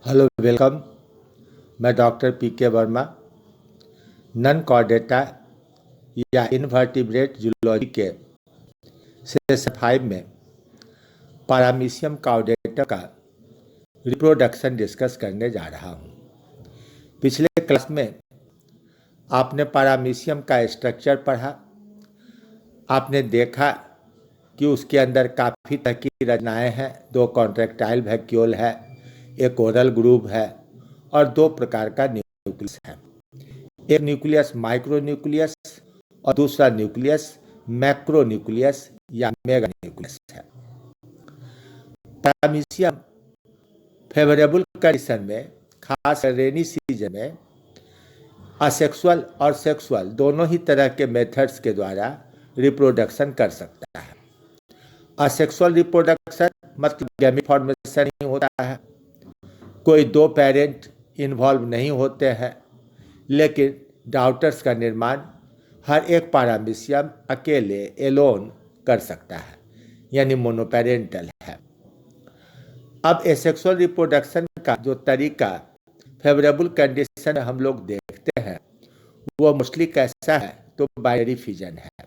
Hello welcome. मैं doctor P K. Verma non chordata या invertebrate zoology के सेशन 5 में पैरामीशियम कॉर्डेटा का रिप्रोडक्शन डिस्कस करने जा रहा हूँ। पिछले क्लास में आपने पैरामीशियम का स्ट्रक्चर पढ़ा। आपने देखा कि उसके अंदर काफ़ी तरह की रचनाएँ हैं। 2 कॉन्ट्रैक्टाइल वैक्यूल है, एक ओरल ग्रूव है और 2 प्रकार का न्यूक्लियस है। एक न्यूक्लियस माइक्रो न्यूक्लियस और दूसरा न्यूक्लियस मैक्रो न्यूक्लियस या मेगा न्यूक्लियस है। पैरामीशियम फेवरेबल कंडीशन में, खास रेनी सीजन में, असेक्सुअल और सेक्सुअल दोनों ही तरह के मेथड्स के द्वारा रिप्रोडक्शन कर सकता है। असेक्सुअल रिप्रोडक्शन मतलब गैमीट फॉर्मेशन नहीं होता है, कोई 2 पेरेंट इन्वॉल्व नहीं होते हैं, लेकिन डॉटर्स का निर्माण हर एक पैरामीशियम अकेले एलोन कर सकता है, यानी मोनोपेरेंटल है। अब एसेक्सुअल रिप्रोडक्शन का जो तरीका फेवरेबल कंडीशन में हम लोग देखते हैं वो मोस्टली कैसा है, तो बाइनरी फिजन है,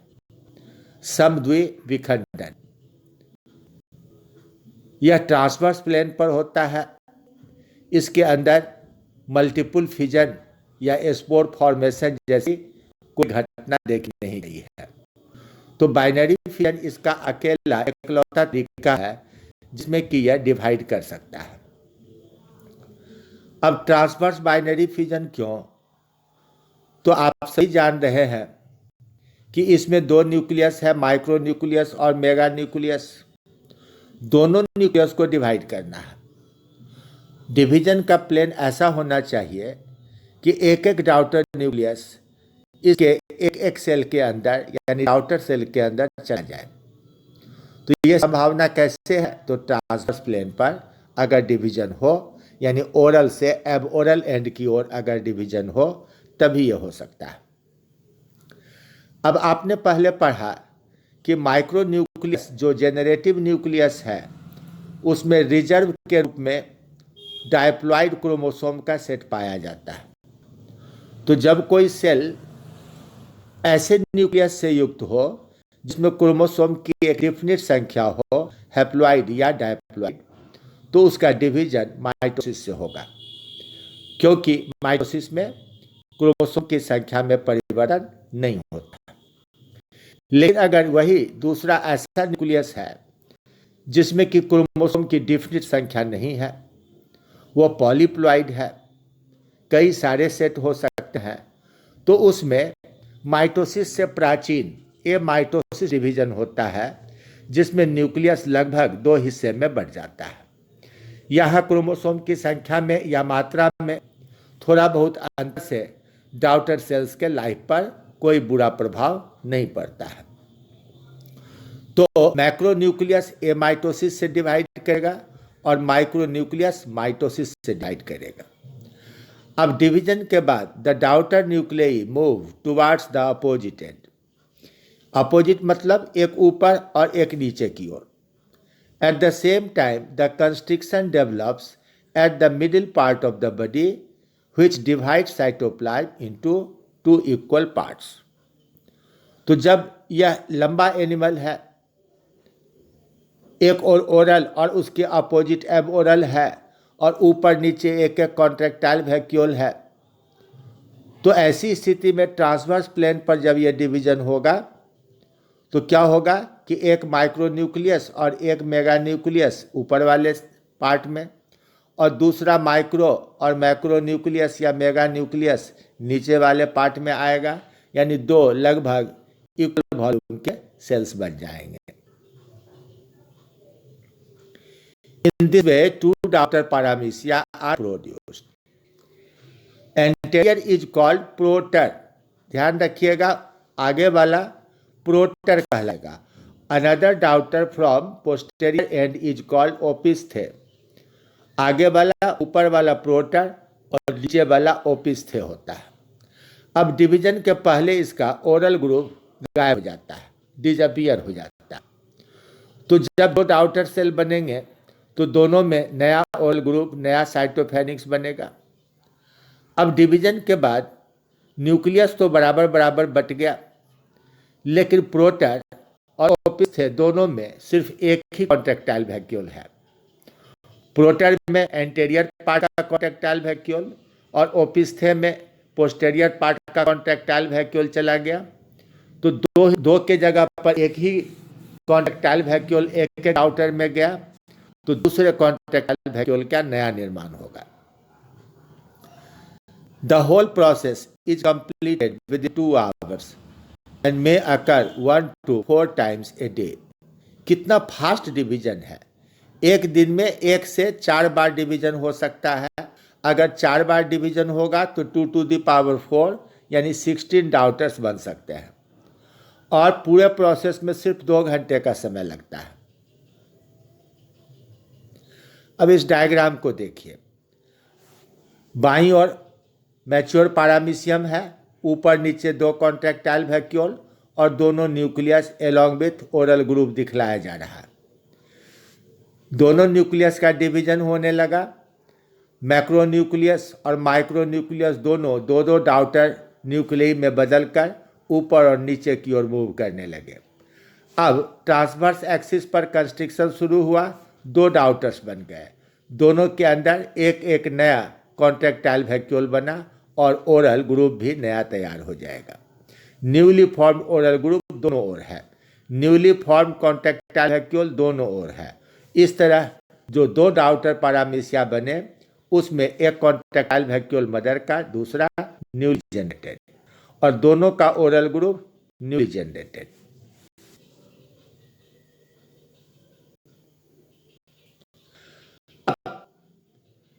समद्विविखंडन। यह ट्रांसवर्स प्लेन पर होता है। इसके अंदर मल्टीपल फिजन या स्पोर फॉर्मेशन जैसी कोई घटना देखी नहीं गई है। तो बाइनरी फिजन इसका अकेला इकलौता तरीका है जिसमें कि यह डिवाइड कर सकता है। अब ट्रांसवर्स बाइनरी फिजन क्यों? तो आप सही जान रहे हैं कि इसमें 2 न्यूक्लियस है, माइक्रो न्यूक्लियस और मेगा न्यूक्लियस। दोनों न्यूक्लियस को डिवाइड करना है। डिवीजन का प्लेन ऐसा होना चाहिए कि एक एक डॉटर न्यूक्लियस इसके एक एक सेल के अंदर यानी डॉटर सेल के अंदर चला जाए। तो ये संभावना कैसे है? तो ट्रांसवर्स प्लेन पर अगर डिवीजन हो, यानी ओरल से एब ओरल एंड की ओर अगर डिवीजन हो, तभी ये हो सकता है। अब आपने पहले पढ़ा कि माइक्रो न्यूक्लियस जो जेनरेटिव न्यूक्लियस है उसमें रिजर्व के रूप में डायप्लॉइड क्रोमोसोम का सेट पाया जाता है। तो जब कोई सेल ऐसे न्यूक्लियस से युक्त हो जिसमें क्रोमोसोम की एक डिफिनिट संख्या हो, हैप्लॉइड या डायप्लॉइड, तो उसका डिवीजन माइटोसिस से होगा, क्योंकि माइटोसिस में क्रोमोसोम की संख्या में परिवर्तन नहीं होता। लेकिन अगर वही दूसरा ऐसा न्यूक्लियस है जिसमें कि क्रोमोसोम की डिफिनिट संख्या नहीं है, वो पॉलीप्लॉइड है, कई सारे सेट हो सकते हैं, तो उसमें माइटोसिस से प्राचीन एमाइटोसिस डिवीजन होता है जिसमें न्यूक्लियस लगभग 2 हिस्से में बढ़ जाता है। यहाँ क्रोमोसोम की संख्या में या मात्रा में थोड़ा बहुत अंतर से डॉटर सेल्स के लाइफ पर कोई बुरा प्रभाव नहीं पड़ता है। तो मैक्रो न्यूक्लियस एमाइटोसिस से डिवाइड करेगा और माइक्रो न्यूक्लियस माइटोसिस से डिवाइड करेगा। अब डिवीजन के बाद the daughter nuclei move towards the opposite end. Opposite मतलब एक ऊपर और एक नीचे की ओर। At the same time the constriction develops at the middle part of the body which divide cytoplasm into 2 equal parts. तो जब यह लंबा एनिमल है, एक और ओरल और उसके अपोजिट एब ओरल है और ऊपर नीचे एक एक कॉन्ट्रैक्टाइल वैक्यूल है, तो ऐसी स्थिति में ट्रांसवर्स प्लेन पर जब यह डिवीजन होगा तो क्या होगा कि एक माइक्रो न्यूक्लियस और एक मेगा न्यूक्लियस ऊपर वाले पार्ट में और दूसरा माइक्रो और मैक्रो न्यूक्लियस या मेगा न्यूक्लियस नीचे वाले पार्ट में आएगा, यानी 2 लगभग इक्वल वॉल्यूम के सेल्स बन जाएंगे। In this way, 2 daughter paramecia are produced. Anterior is called proter. ध्यान रखिएगा, आगे वाला प्रोटर कहलाएगा। Another daughter from posterior end is called ओपिस्थे। आगे वाला ऊपर वाला प्रोटर और नीचे वाला ओपिस्थे होता है। अब डिवीजन के पहले इसका ओरल ग्रुप गायब हो जाता है, डिसअपीयर हो जाता है। तो जब 2 डॉटर सेल बनेंगे तो दोनों में नया ओरल ग्रुप, नया साइटोफेनिक्स बनेगा। अब डिवीजन के बाद न्यूक्लियस तो बराबर बराबर बट गया, लेकिन प्रोटर और ओपिस्थे दोनों में सिर्फ एक ही कॉन्ट्रेक्टाइल वैक्यूल है। प्रोटर में एंटीरियर पार्ट का कॉन्ट्रेक्टाइल वैक्यूल और ओपिस्थे में पोस्टेरियर पार्ट का कॉन्ट्रेक्टाइल वैक्यूल चला गया। तो दो के जगह पर एक ही कॉन्ट्रेक्टाइल वैक्यूल एक के आउटर में गया, तो दूसरे कॉन्ट्रेक्टाइल वैक्यूल का नया निर्माण होगा। The whole process is completed within 2 hours and may occur 1 to 4 times a day. कितना फास्ट डिवीजन है। एक दिन में 1 से 4 बार डिवीजन हो सकता है। अगर 4 बार डिवीजन होगा तो 2 to the power 4 यानी 16 डाउटर्स बन सकते हैं, और पूरे प्रोसेस में सिर्फ 2 घंटे का समय लगता है। अब इस डायग्राम को देखिए। बाईं ओर मैच्योर पैरामीशियम है, ऊपर नीचे 2 कॉन्ट्रेक्टाइल वैक्यूल और दोनों nucleus along with oral group दिखलाया जा रहा है। दोनों न्यूक्लियस का डिवीजन होने लगा। मैक्रो न्यूक्लियस और माइक्रो न्यूक्लियस दोनों 2-2 डाउटर न्यूक्लियस में बदलकर ऊपर और नीचे की ओर मूव करने लगे। अब ट्रांसवर्स एक्सिस पर कंस्ट्रिक्शन शुरू हुआ, 2 डाउटर्स बन गए। दोनों के अंदर एक एक नया कॉन्ट्रेक्टाइल वैक्यूल बना और ओरल ग्रुप भी नया तैयार हो जाएगा। न्यूली फॉर्म्ड ओरल ग्रुप दोनों ओर है, न्यूली फॉर्म्ड कॉन्ट्रेक्टाइल वैक्यूल दोनों ओर है। इस तरह जो 2 डाउटर पैरामीशिया बने, उसमें एक कॉन्ट्रेक्टाइल वैक्यूल मदर का, दूसरा न्यूली जनरेटेड, और दोनों का ओरल ग्रुप न्यूली जनरेटेड।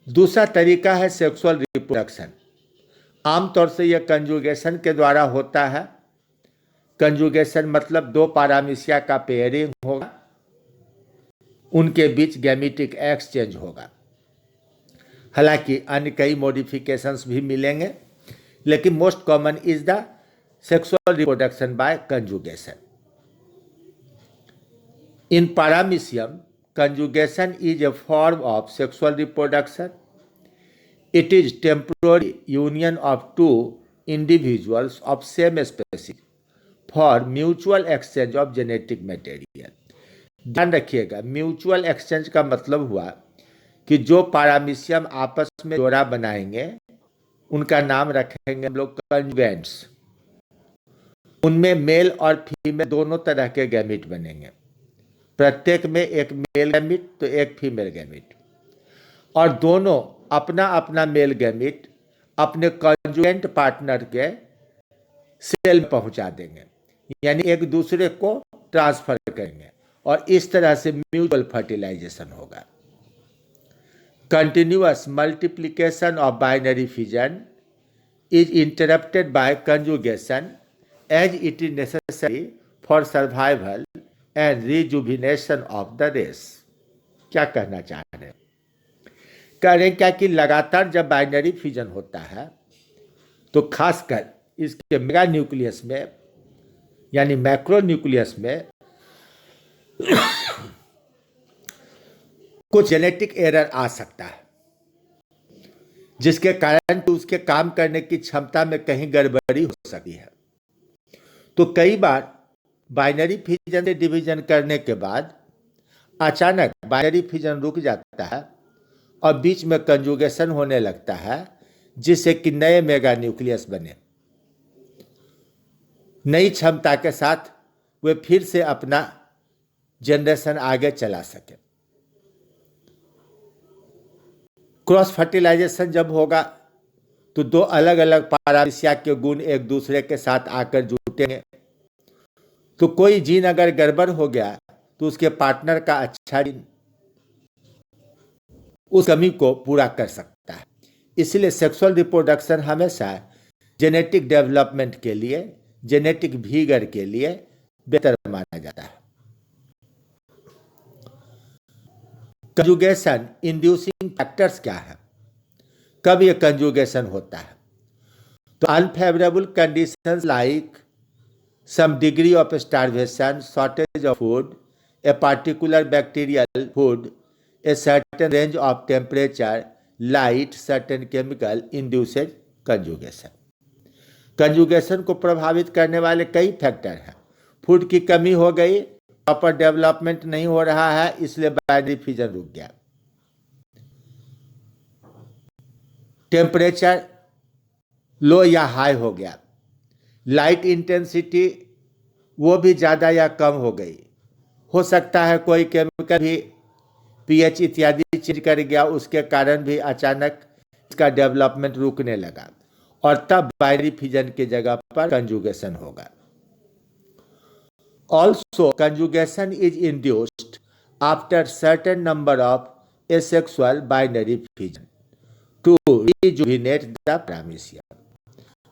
दूसरा तरीका है सेक्सुअल रिप्रोडक्शन। आमतौर से यह कंजुगेशन के द्वारा होता है। कंजुगेशन मतलब 2 पैरामीशिया का पेयरिंग होगा, उनके बीच गैमेटिक एक्सचेंज होगा। हालांकि अन्य कई मॉडिफिकेशंस भी मिलेंगे, लेकिन most common is the sexual reproduction bye conjugation. In paramecium, conjugation is a form of sexual reproduction. It is temporary union of 2 individuals of same species for mutual exchange of genetic material. ध्यान रखिएगा, mutual exchange का मतलब हुआ कि जो paramecium आपस में जोड़ा बनाएंगे उनका नाम रखेंगे हम लोग कंजुगेंट्स। उनमें मेल और फीमेल दोनों तरह के गैमेट बनेंगे। प्रत्येक में एक मेल गैमेट तो एक फीमेल गैमेट, और दोनों अपना अपना मेल गैमेट अपने कंजुगेंट पार्टनर के सेल में पहुंचा देंगे, यानी एक दूसरे को ट्रांसफर करेंगे, और इस तरह से म्यूचुअल फर्टिलाइजेशन होगा। Continuous multiplication of binary fission is interrupted by conjugation as it is necessary for survival and rejuvenation of the race. क्या कहना चाह रहे हैं? कह रहे हैं क्या कि लगातार जब बाइनरी फ्यूजन होता है तो खासकर इसके मेगा न्यूक्लियस में यानी मैक्रो न्यूक्लियस में कुछ जेनेटिक एरर आ सकता है, जिसके कारण तो उसके काम करने की क्षमता में कहीं गड़बड़ी हो सकती है। तो कई बार बाइनरी फिजन से डिवीजन करने के बाद अचानक बाइनरी फिजन रुक जाता है और बीच में कंजुगेशन होने लगता है, जिससे कि नए मेगा न्यूक्लियस बने। नई क्षमता के साथ वे फिर से अपना जनरेशन आगे चला सके। क्रॉस फर्टिलाइजेशन जब होगा तो 2 अलग अलग पैरामीशिया के गुण एक दूसरे के साथ आकर जुटेंगे। तो कोई जीन अगर गड़बड़ हो गया तो उसके पार्टनर का अच्छा जीन उस कमी को पूरा कर सकता है। इसलिए सेक्सुअल रिप्रोडक्शन हमेशा जेनेटिक डेवलपमेंट के लिए, जेनेटिक vigor के लिए बेहतर माना जाता है। कंजुगेशन इंड्यूसिंग फैक्टर्स क्या है? कब यह कंजुगेशन होता है? तो unfavourable conditions like some degree of starvation, shortage of food, a particular bacterial food a certain range of temperature, light, certain chemical induces conjugation. Conjugation को प्रभावित करने वाले कई फैक्टर हैं। फूड की कमी हो गई, प्रॉपर डेवलपमेंट नहीं हो रहा है, इसलिए बाइनरी फ्यूजन रुक गया। टेम्परेचर लो या हाई हो गया, लाइट इंटेंसिटी वो भी ज़्यादा या कम हो गई, हो सकता है कोई केमिकल भी पीएच इत्यादि चेंज कर गया, उसके कारण भी अचानक इसका डेवलपमेंट रुकने लगा, और तब बाइनरी फ्यूजन की जगह पर कंजुगेशन होगा। Also conjugation is induced after certain number of asexual binary fusion to rejuvenate the paramecium.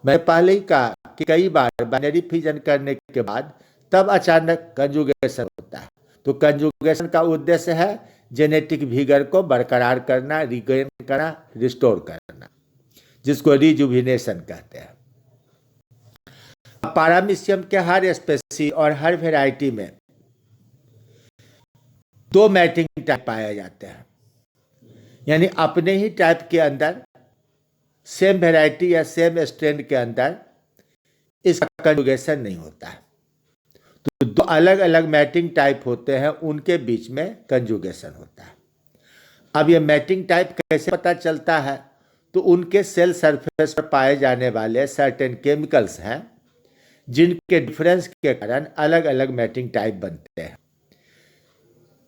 मैं पहले ही कहा कि कई बार बाइनरी फ्यूजन करने के बाद तब अचानक कंजुगेशन होता है। तो कंजुगेशन का उद्देश्य है जेनेटिक विगर को बरकरार करना, रिगेन करना, रिस्टोर करना, जिसको रिजुविनेशन कहते हैं। पैरामीशियम के हर स्पेसीज और हर वेराइटी में दो मैटिंग टाइप पाए जाते हैं, यानी अपने ही टाइप के अंदर सेम वेराइटी या सेम स्ट्रेंड के अंदर इसका कंजुगेशन नहीं होता है। तो दो अलग अलग मैटिंग टाइप होते हैं, उनके बीच में कंजुगेशन होता है। अब ये मैटिंग टाइप कैसे पता चलता है? तो उनके सेल सरफेस पर पाए जाने वाले सर्टेन केमिकल्स हैं, जिनके डिफरेंस के कारण अलग अलग मैटिंग टाइप बनते हैं।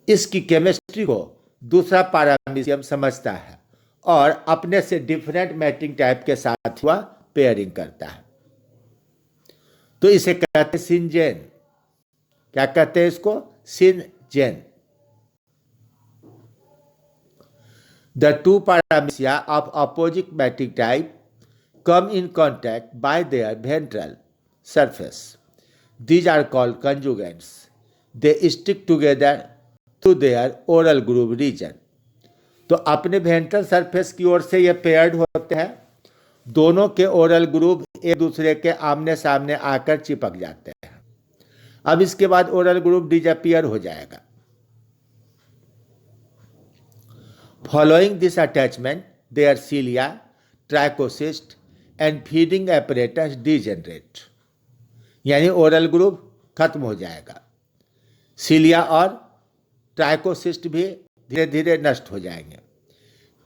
इसकी केमिस्ट्री को दूसरा पैरामीशियम समझता है और अपने से डिफरेंट मैटिंग टाइप के साथ हुआ पेयरिंग करता है। तो इसे कहते हैं सिनजेन। क्या कहते हैं इसको? Syngene. The two paramecia of opposite mating type come in contact by their ventral surface. These are called conjugates. They stick together through their oral groove region. तो अपने वेंट्रल सरफेस की ओर से ये पेयर्ड होते हैं, दोनों के ओरल ग्रूव एक दूसरे के आमने सामने आकर चिपक जाते हैं। अब इसके बाद ओरल ग्रूव डिसअपीयर हो जाएगा। Following this attachment, their cilia, trichocyst and feeding apparatus degenerate, यानी ओरल ग्रूव खत्म हो जाएगा, सिलिया और ट्राइकोसिस्ट भी धीरे धीरे नष्ट हो जाएंगे।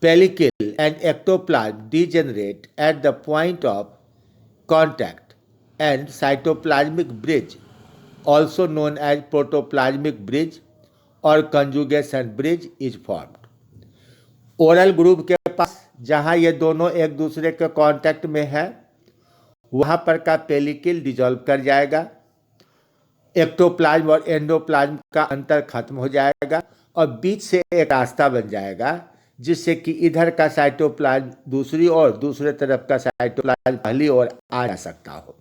Pellicle and ectoplasm degenerate at the point of contact, and cytoplasmic bridge, also known as protoplasmic bridge or conjugation bridge, is formed. Oral groove के पास जहां ये दोनों एक दूसरे के कांटेक्ट में है, वहां पर का पेलिकल डिजॉल्व कर जाएगा, एक्टोप्लाज्म और एंडोप्लाज्म का अंतर खत्म हो जाएगा और बीच से एक रास्ता बन जाएगा, जिससे कि इधर का साइटोप्लाज्म दूसरी ओर, दूसरे तरफ का साइटोप्लाज्म पहली ओर आ जा सकता हो।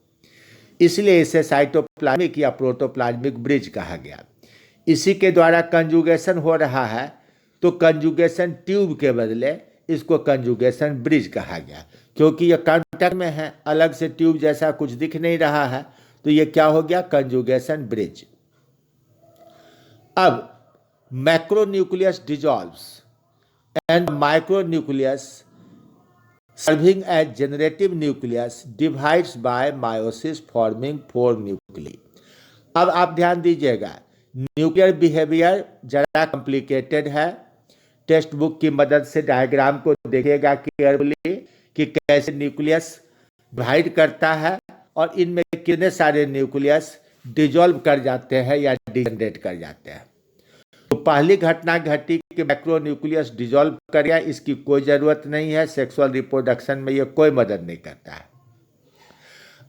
इसलिए इसे साइटोप्लाज्मिक या प्रोटोप्लाज्मिक ब्रिज कहा गया। इसी के द्वारा कंजुगेशन हो रहा है, तो कंजुगेशन ट्यूब के बदले इसको कंजुगेशन ब्रिज कहा गया, क्योंकि ये कांटेक्ट में है, अलग से ट्यूब जैसा कुछ दिख नहीं रहा है, तो ये क्या हो गया? Conjugation bridge. अब macronucleus dissolves and micronucleus serving as generative nucleus divides by meiosis forming 4 nuclei. अब आप ध्यान दीजिएगा, न्यूक्लियर बिहेवियर जरा कॉम्प्लिकेटेड है। टेक्स्ट बुक की मदद से डायग्राम को देखिएगा केयरफुली कि कैसे न्यूक्लियस डिवाइड करता है और इनमें कितने सारे न्यूक्लियस डिजॉल्व कर जाते हैं या डिजेनरेट कर जाते हैं। तो पहली घटना घटी कि मैक्रोन्यूक्लियस डिजॉल्व कर गया, इसकी कोई जरूरत नहीं है, सेक्सुअल रिप्रोडक्शन में ये कोई मदद नहीं करता है।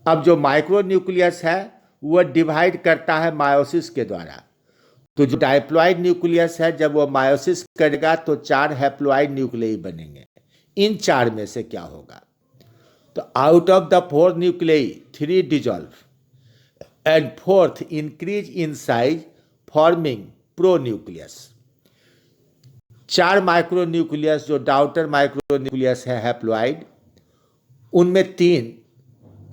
अब जो माइक्रोन्यूक्लियस है वो डिवाइड करता है मायोसिस के द्वारा। तो जो डाइप्लॉइड न्यूक्लियस है, जब वो मायोसिस करेगा तो 4 हैप्लॉइड न्यूक्लियाई बनेंगे। इन 4 में से क्या होगा? तो out of the 4 nuclei 3 dissolve and 4th increase in size forming pronucleus. 4 micronucleus जो डाउटर माइक्रोन्यूक्लियस है हैप्लॉइड, उनमें 3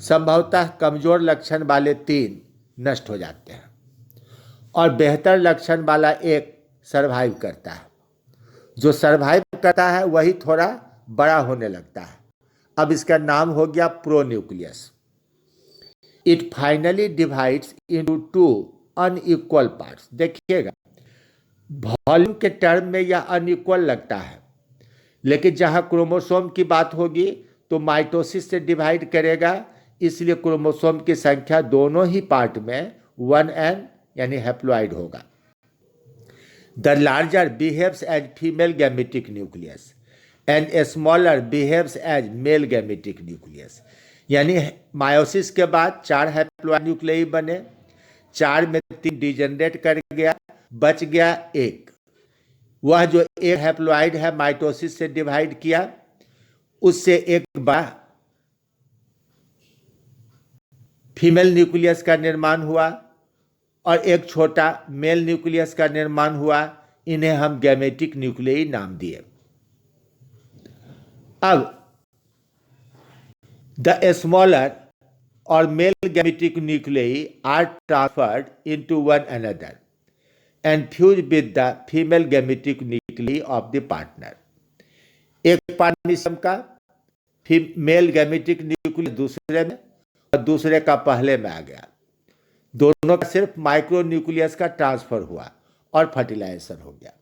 संभवतः कमजोर लक्षण वाले 3 नष्ट हो जाते हैं और बेहतर लक्षण वाला एक सरवाइव करता है। जो सरवाइव करता है वही थोड़ा बड़ा होने लगता है। अब इसका नाम हो गया pronucleus. It finally divides into two unequal parts. देखिएगा, वॉल्यूम के टर्म में यह अनइक्वल लगता है, लेकिन जहां क्रोमोसोम की बात होगी तो माइटोसिस से डिवाइड करेगा, इसलिए क्रोमोसोम की संख्या दोनों ही पार्ट में 1n यानी हैप्लॉइड होगा। The larger behaves as female gametic nucleus and smaller behaves as male gametic nucleus. यानी मायोसिस के बाद 4 हैप्लॉइड न्यूक्लियाई बने, 4 में 3 डिजेनरेट कर गया, बच गया 1। वह जो एक हैप्लॉइड है माइटोसिस से डिवाइड किया, उससे एक बड़ा फीमेल न्यूक्लियस का निर्माण हुआ और एक छोटा मेल न्यूक्लियस का निर्माण हुआ। इन्हें हम गैमेटिक न्यूक्लियाई नाम दिए। अब द स्मॉलर और male gametic nuclei are transferred into one another and fuse with the female gametic nuclei of the partner। एक पार्टनरशिप का मेल गैमेटिक न्यूक्लियस दूसरे में और दूसरे का पहले में आ गया। दोनों का सिर्फ माइक्रो न्यूक्लियस का ट्रांसफर हुआ और फर्टिलाइजेशन हो गया।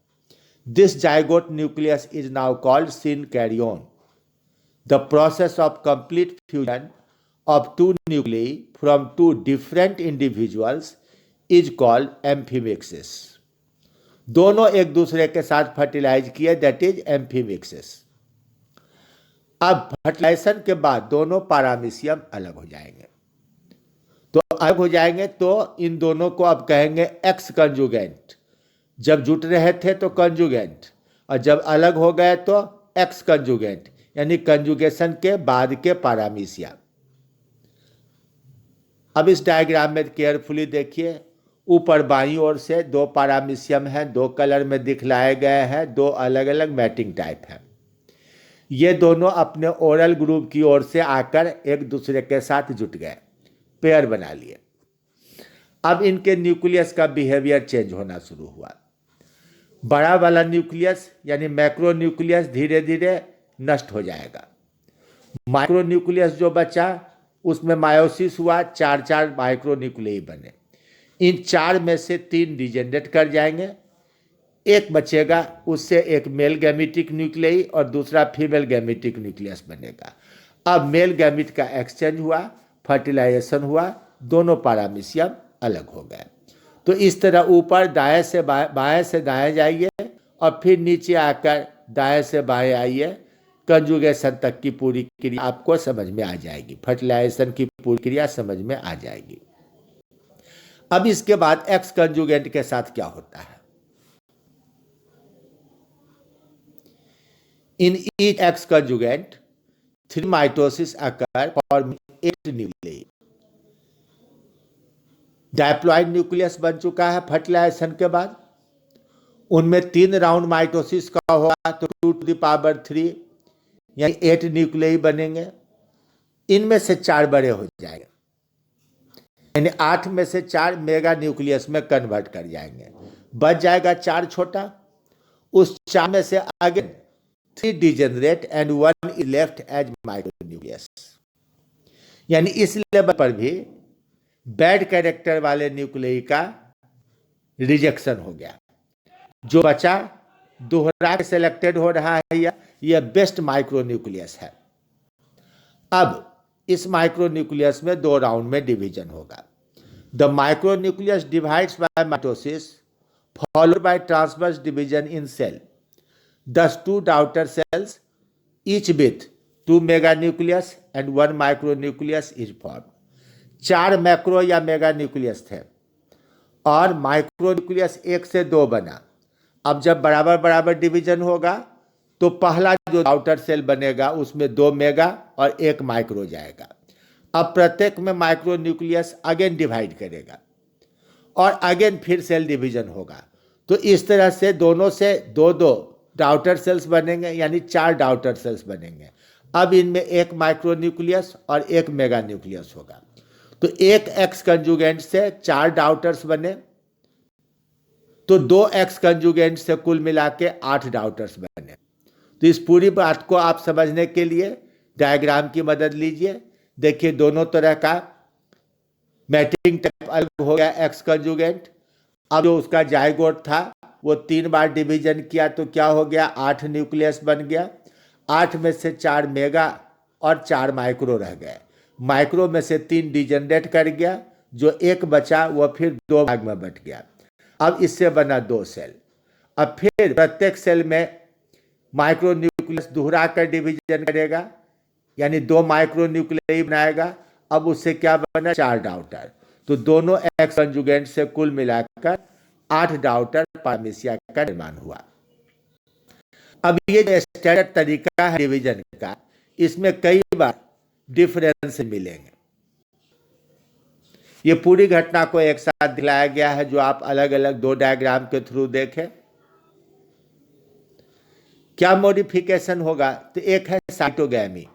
This zygote nucleus is now called syncaryon. The process of complete fusion of two nuclei from two different individuals is called amphimixis. दोनों एक दूसरे के साथ फर्टिलाइज किए, दैट इज एम्फीमिक्सिस। अब फर्टिलाइजेशन के बाद दोनों पैरामीशियम अलग हो जाएंगे। तो अलग हो जाएंगे तो इन दोनों को अब कहेंगे एक्स कंजुगेंट। जब जुट रहे थे तो कंजुगेंट, और जब अलग हो गए तो एक्स कंजुगेंट, यानी कंजुगेशन के बाद के पैरामीशिया। अब इस डायग्राम में केयरफुली देखिए, ऊपर बाईं ओर से 2 पैरामीशियम हैं, 2 कलर में दिखलाए गए हैं, 2 अलग अलग मैटिंग टाइप हैं। ये दोनों अपने ओरल ग्रुप की ओर से आकर एक दूसरे के साथ जुट गए, पेयर बना लिए। अब इनके न्यूक्लियस का बिहेवियर चेंज होना शुरू हुआ। बड़ा वाला न्यूक्लियस यानी मैक्रो न्यूक्लियस धीरे धीरे नष्ट हो जाएगा। माइक्रो न्यूक्लियस जो बचा उसमें मायोसिस हुआ, 4 माइक्रो न्यूक्लियाई बने। इन 4 में से 3 डिजेनरेट कर जाएंगे, एक बचेगा, उससे एक मेल गैमेटिक न्यूक्लियाई और दूसरा फीमेल गैमेटिक न्यूक्लियस बनेगा। अब मेल गैमेट का एक्सचेंज हुआ, फर्टिलाइजेशन हुआ, दोनों पैरामीशियम अलग हो गए। तो इस तरह ऊपर दाएं से बाएं से दाएं जाइए और फिर नीचे आकर दाएं से बाएं आइए, कंजुगेशन तक की पूरी क्रिया आपको समझ में आ जाएगी, फर्टिलाइजेशन की पूरी क्रिया समझ में आ जाएगी। अब इसके बाद एक्स कंजुगेंट के साथ क्या होता है? In each x conjugant 3 mitosis occur form 8 nuclei. Diploid nucleus बन चुका है फर्टिलाइजेशन के बाद। उनमें 3 राउंड माइटोसिस का होगा तो 2 टू द पावर 3 यानी 8 न्यूक्लियाई बनेंगे। इनमें से 4 बड़े हो जाएंगे, यानी 8 में से 4 मेगा न्यूक्लियस में कन्वर्ट कर जाएंगे, बच जाएगा 4 छोटा। उस 4 में से आगे 3 degenerate and 1 is left as micro nucleus. यानी इस लेवल पर भी बैड कैरेक्टर वाले न्यूक्लियाई का रिजेक्शन हो गया। जो बचा दोहरा के सिलेक्टेड हो रहा है, यह बेस्ट माइक्रो न्यूक्लियस है। अब इस माइक्रो न्यूक्लियस में 2 राउंड में डिवीजन होगा। The micro nucleus divides by mitosis followed by transverse division in cell. Thus 2 daughter cells each with 2 mega nucleus and 1 micro nucleus is form. 4 macro या mega nucleus थे और micro nucleus 1 से 2 बना। अब जब बराबर बराबर डिवीजन होगा तो पहला जो आउटर सेल बनेगा उसमें 2 मेगा और 1 माइक्रो जाएगा। अब प्रत्येक में माइक्रो न्यूक्लियस अगेन डिवाइड करेगा और अगेन फिर सेल डिवीजन होगा। तो इस तरह से दोनों से 2 डाउटर सेल्स बनेंगे, यानी 4 डाउटर सेल्स बनेंगे। अब इनमें 1 माइक्रो न्यूक्लियस और 1 मेगा न्यूक्लियस होगा। तो एक एक्स कंजुगेंट से 4 डाउटर्स बने तो 2 एक्स कंजुगेंट से कुल मिला के 8 डाउटर्स बने। तो इस पूरी बात को आप समझने के लिए डायग्राम की मदद लीजिए। देखिए दोनों तरह का मैटिंग टाइप अलग हो गया एक्स कंजुगेंट। अब जो उसका जाइगोट था वो 3 बार डिवीजन किया तो क्या हो गया, 8 न्यूक्लियस बन गया। 8 में से 4 मेगा और 4 माइक्रो रह गए। माइक्रो में से 3 डिजनरेट कर गया, जो एक बचा वो फिर 2 भाग में बट गया। अब इससे बना 2 सेल। अब फिर प्रत्येक सेल में माइक्रो न्यूक्लियस दोहरा कर डिवीजन करेगा, यानी 2 माइक्रो न्यूक्लियस बनाएगा। अब उससे क्या बना, 4 डाउटर। तो दोनों एक्स कंजुगेंट से कुल मिलाकर 8 डाउटर पैरामीशिया का निर्माण हुआ। अब ये जो स्टैंडर्ड तरीका है डिवीजन का, इसमें कई बार डिफरेंस मिलेंगे। ये पूरी घटना को एक साथ दिखाया गया है, जो आप अलग अलग 2 डायग्राम के थ्रू देखें। क्या मॉडिफिकेशन होगा, तो एक है साइटोगैमी।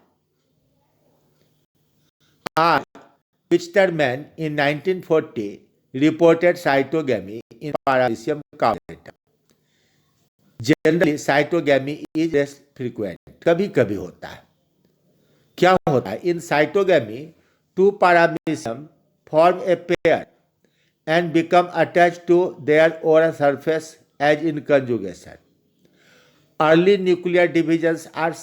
Wisterman in 1940 reported cytogamy in Paramecium caudata. Generally, cytogamy is less frequent. कभी कभी होता है। क्या होता है, in cytogamy, 2 paramecium form a pair and become attached to their oral surface as in conjugation. Early nuclear divisions are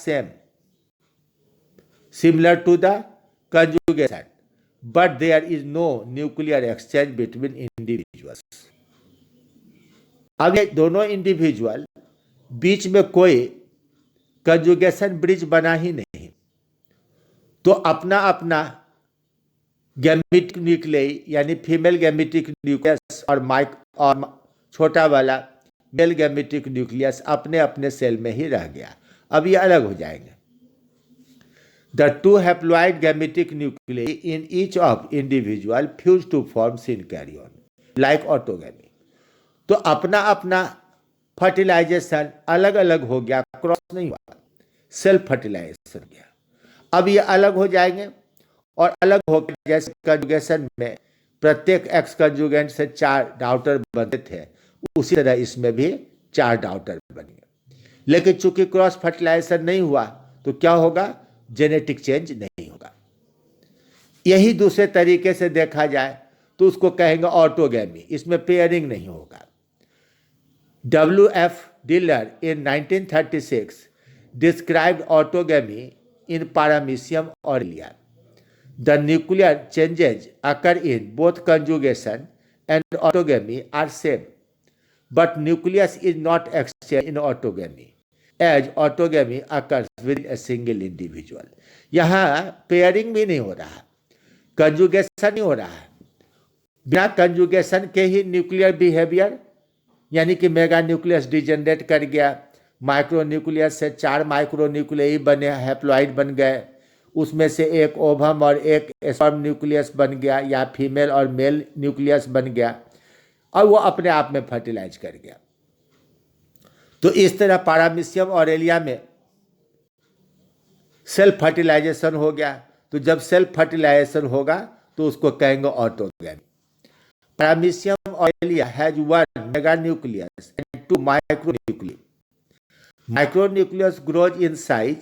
similar to the conjugation, but there is no nuclear exchange between individuals. अब ये दोनों individual बीच में कोई conjugation bridge बना ही नहीं, तो अपना अपना गैमेटिक न्यूक्लियस यानी फीमेल गैमेटिक न्यूक्लियस और छोटा वाला मेल गैमेटिक न्यूक्लियस अपने अपने सेल में ही रह गया। अब ये अलग हो जाएंगे। The 2 haploid gametic nuclei in each of individual fuse to form synkaryon, like autogamy. तो अपना अपना फर्टिलाइजेशन अलग अलग हो गया, क्रॉस नहीं हुआ, सेल्फ फर्टिलाइजेशन गया। अब ये अलग हो जाएंगे और अलग होकर जैसे कंजुगेशन में प्रत्येक एक्स कंजुगेंट से 4 डाउटर बनते थे, उसी तरह इसमें भी 4 डाउटर बनेंगे। लेकिन चूंकि क्रॉस फर्टिलाइजेशन नहीं हुआ तो क्या होगा, जेनेटिक चेंज नहीं होगा। यही दूसरे तरीके से देखा जाए तो उसको कहेंगे ऑटोगैमी, इसमें पेयरिंग नहीं होगा। W.F. Diller in 1936 described autogamy in Paramecium aurelia. The nuclear changes occur in both conjugation and autogamy are same, but nucleus is not exchanged in autogamy, as autogamy occurs within a single individual. यहाँ pairing भी नहीं हो रहा, conjugation नहीं हो रहा है। बिना कंजुगेशन के ही न्यूक्लियर बिहेवियर, यानी कि मेगा न्यूक्लियस डिजेनरेट कर गया, माइक्रो न्यूक्लियस से 4 माइक्रो न्यूक्लियस बने, हैप्लॉइड बन गए, उसमें से एक ओवम और एक स्पर्म न्यूक्लियस बन गया, या फीमेल और मेल न्यूक्लियस बन गया, और वो अपने आप में फर्टिलाइज कर गया। तो इस तरह पारामीशियम ऑरेलिया में सेल्फ फर्टिलाइजेशन हो गया। तो जब सेल्फ फर्टिलाइजेशन होगा तो उसको कहेंगे autogamy. Paramecium aurelia has 1 mega nucleus and 2 micro nucleus. Micronucleus grows in size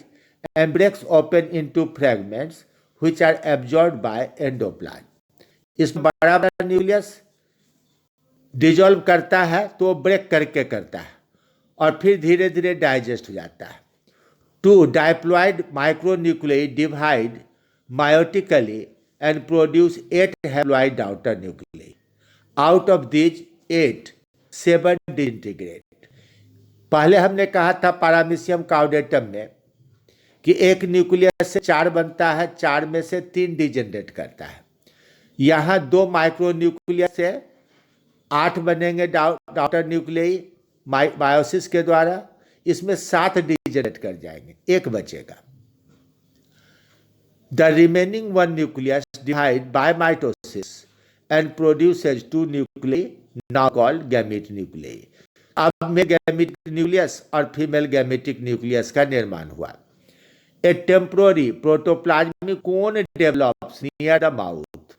and breaks open into fragments which are absorbed by endoplasm. इसमें बड़ा बड़ा न्यूक्लियस डिजोल्व करता है तो ब्रेक करके करता है और फिर धीरे धीरे डाइजेस्ट हो जाता है। 2 diploid micronuclei divide meiotically and produce 8 haploid daughter nuclei. Out of these 8, 7 disintegrate. पहले हमने कहा था पारामीशियम काउडेटम में कि एक न्यूक्लियस से 4 बनता है, 4 में से 3 डिजेनरेट करता है। यहाँ 2 माइक्रो न्यूक्लियस से 8 बनेंगे डॉटर न्यूक्लियई मायोसिस के द्वारा, इसमें 7 डिजेनरेट कर जाएंगे, एक बचेगा। The remaining 1 nucleus divide by mitosis and produces 2 nuclei now called gamete nuclei. अब में गैमेटिक न्यूक्लियस और फीमेल गैमेटिक न्यूक्लियस का निर्माण हुआ। A temporary protoplasmic cone develops near the mouth.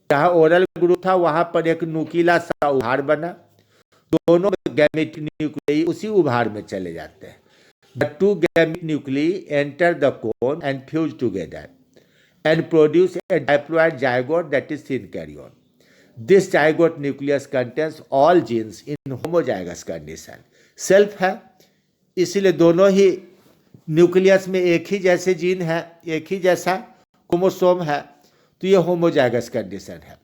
जहां ओरल ग्रुप था वहां पर एक नुकीला सा उभार बना, दोनों गैमेटिक न्यूक्लियाई उसी उभार में चले जाते हैं। The two gametic nuclei enter the cone and fuse together and produce a diploid zygote that is syn carrion. This zygote nucleus contains all genes in homozygous condition. Self है, इसीलिए दोनों ही nucleus में एक ही जैसे जीन है, एक ही जैसा chromosome है, तो ये होमोजाइगस कंडीशन है।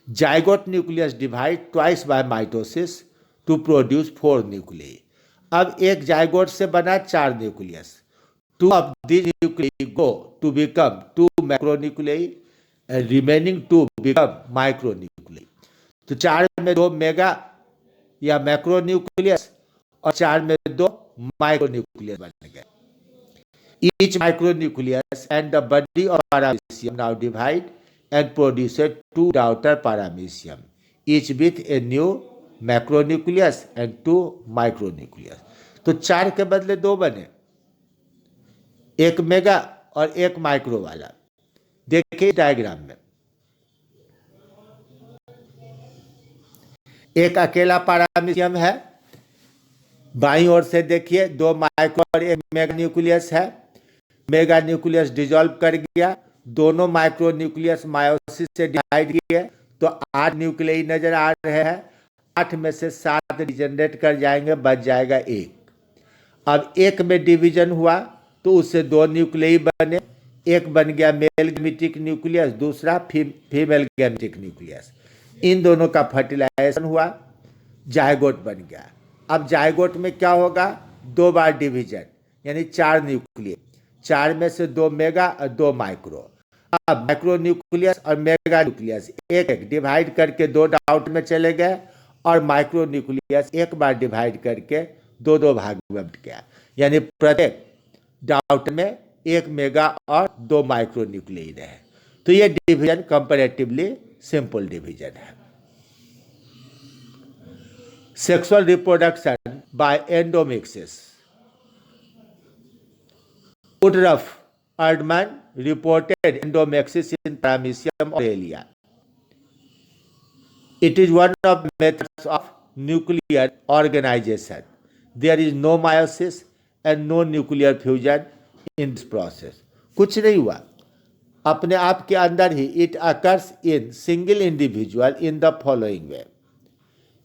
Zygote nucleus divide twice by mitosis to produce 4 nuclei. अब एक जाइगोट से बना 4 nucleus. 2 of these nuclei go to become 2 macronuclei and remaining 2 become micronuclei. तो 4 में 2 मेगा या मैक्रोन्यूक्लियस और 4 में 2 माइक्रोन्यूक्लियस बन गए। Each micronucleus and the body of paramecium now divide and produce 2 daughter paramecium, each with a new macronucleus and 2 micronucleus. तो 4 के बदले 2 बने, एक मेगा और एक माइक्रो वाला। देखिए डायग्राम में एक अकेला पैरामीशियम है, बाईं ओर से देखिए 2 माइक्रो और 1 मेगा न्यूक्लियस है। मेगा न्यूक्लियस डिसॉल्व कर गया, दोनों माइक्रो न्यूक्लियस मायोसिस से डिवाइड किए तो 8 न्यूक्लियाई नजर आ रहे हैं। 8 में से 7 डिजनरेट कर जाएंगे, बच जाएगा 1। अब 1 में डिवीजन हुआ तो उससे 2 न्यूक्लियाई बने, एक बन गया मेल गैमेटिक न्यूक्लियस, दूसरा फीमेल गैमेटिक न्यूक्लियस। इन दोनों का फर्टिलाइजेशन हुआ, जाइगोट बन गया। अब जाइगोट में क्या होगा, 2 बार डिवीजन, यानी 4 न्यूक्लियस, 4 में से 2 मेगा और 2 माइक्रो। अब माइक्रो न्यूक्लियस और मेगा न्यूक्लियस एक एक डिवाइड करके 2 डाउट में चले गए, और माइक्रो न्यूक्लियस एक बार डिवाइड करके 2 भाग में बट गया, यानी प्रत्येक डाउट में 1 मेगा और 2 माइक्रो न्यूक्लियाई रहे। तो ये डिवीजन कंपैरेटिवली सिंपल डिवीजन है। Sexual reproduction by endomixis. Woodruff Erdmann reported endomixis in Paramecium aurelia. It is one of the methods of nuclear organization. There is no meiosis and no nuclear fusion in this process. कुछ नहीं हुआ, अपने आप के अंदर ही it occurs in single individual in the following way.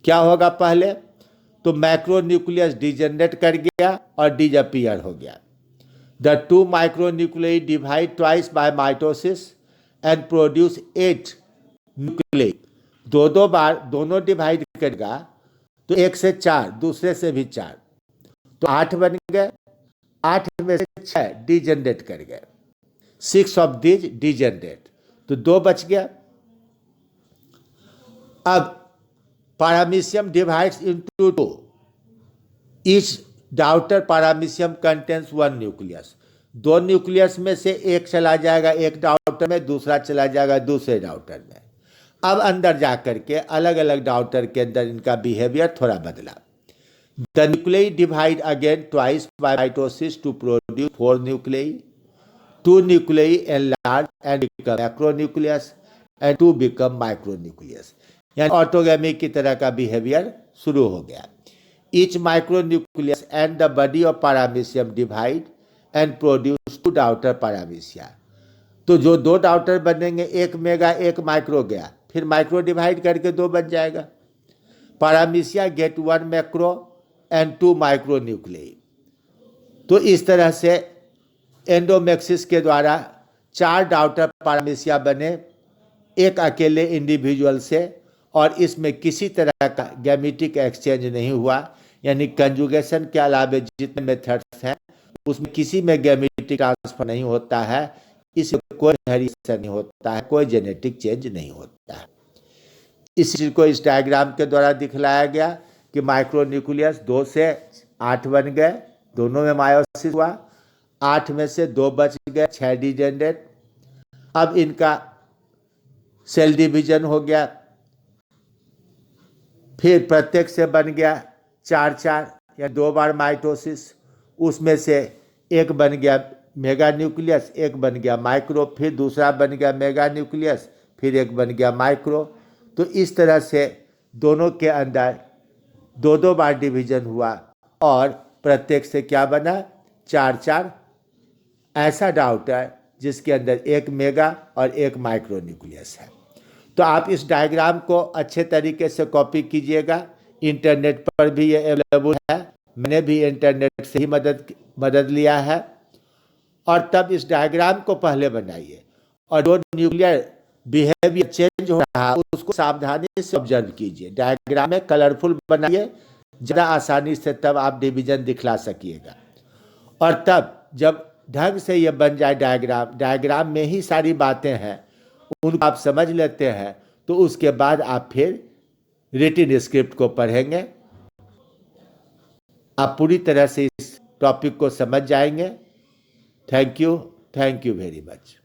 क्या होगा, पहले तो मैक्रोन्यूक्लियस डिजेनरेट कर गया और डिसअपीयर हो गया। The 2 micronuclei divide twice by mitosis and produce 8 nuclei. 2 बार दोनों डिवाइड करेगा तो 1 से 4, दूसरे से भी 4, तो 8 बन गए। 8 में से 6 डिजेनरेट कर गए, 6 of these डिजेनरेट, तो 2 बच गया। अब paramecium divides into 2, each daughter paramecium contains 1 nucleus. 2 nucleus में से एक चला जाएगा एक डाउटर में, दूसरा चला जाएगा दूसरे डाउटर में। अब अंदर जा करके अलग अलग डाउटर के अंदर इनका बिहेवियर थोड़ा बदला। The nuclei divide again twice by mitosis to produce 4 nuclei. 2 nuclei enlarge and become macronucleus and 2 become micronucleus, यानी ऑटोगैमी की तरह का बिहेवियर शुरू हो गया। Each micronucleus and the body of paramecium divide and produce 2 daughter paramecium. तो जो 2 daughter बनेंगे, 1 मेगा 1 माइक्रो गया, फिर माइक्रो डिवाइड करके 2 बन जाएगा। Paramecia get 1 macro and 2 micro nuclei. तो इस तरह से एंडोमेक्सिस के द्वारा 4 डाउटर पैरामीशिया बने एक अकेले इंडिविजुअल से, और इसमें किसी तरह का गैमेटिक एक्सचेंज नहीं हुआ, यानी कंजुगेशन के अलावे जितने मेथड्स हैं उसमें किसी में गैमेटिक ट्रांसफर नहीं होता है, इसमें कोई वेरिएशन नहीं होता है, कोई जेनेटिक चेंज नहीं होता है। इस चीज को इस डायग्राम के द्वारा दिखलाया गया कि माइक्रोन्यूक्लियस 2 से 8 बन गए, दोनों में मायोसिस हुआ, 8 में से 2 बच गए, 6 डिजेनरेट। अब इनका सेल डिवीजन हो गया, फिर प्रत्येक से बन गया 4 या 2 बार माइटोसिस, उसमें से एक बन गया मेगा न्यूक्लियस, एक बन गया माइक्रो, फिर दूसरा बन गया मेगा न्यूक्लियस, फिर एक बन गया माइक्रो। तो इस तरह से दोनों के अंदर दो दो बार डिवीजन हुआ और प्रत्येक से क्या बना, 4 4 ऐसा डाउट है जिसके अंदर एक मेगा और एक माइक्रो न्यूक्लियस है। तो आप इस डायग्राम को अच्छे तरीके से कॉपी कीजिएगा। इंटरनेट पर भी ये अवेलेबल है, मैंने भी इंटरनेट से ही मदद लिया है। और तब इस डायग्राम को पहले बनाइए और जो न्यूक्लियर बिहेवियर चेंज हो रहा है उसको सावधानी से ऑब्जर्व कीजिए। डायग्राम में कलरफुल बनाइए, ज़्यादा आसानी से तब आप डिवीजन दिखला सकिएगा। और तब जब ढंग से ये बन जाए डायग्राम में ही सारी बातें हैं, उनको आप समझ लेते हैं, तो उसके बाद आप फिर रिटन स्क्रिप्ट को पढ़ेंगे, आप पूरी तरह से इस टॉपिक को समझ जाएंगे। Thank you very much.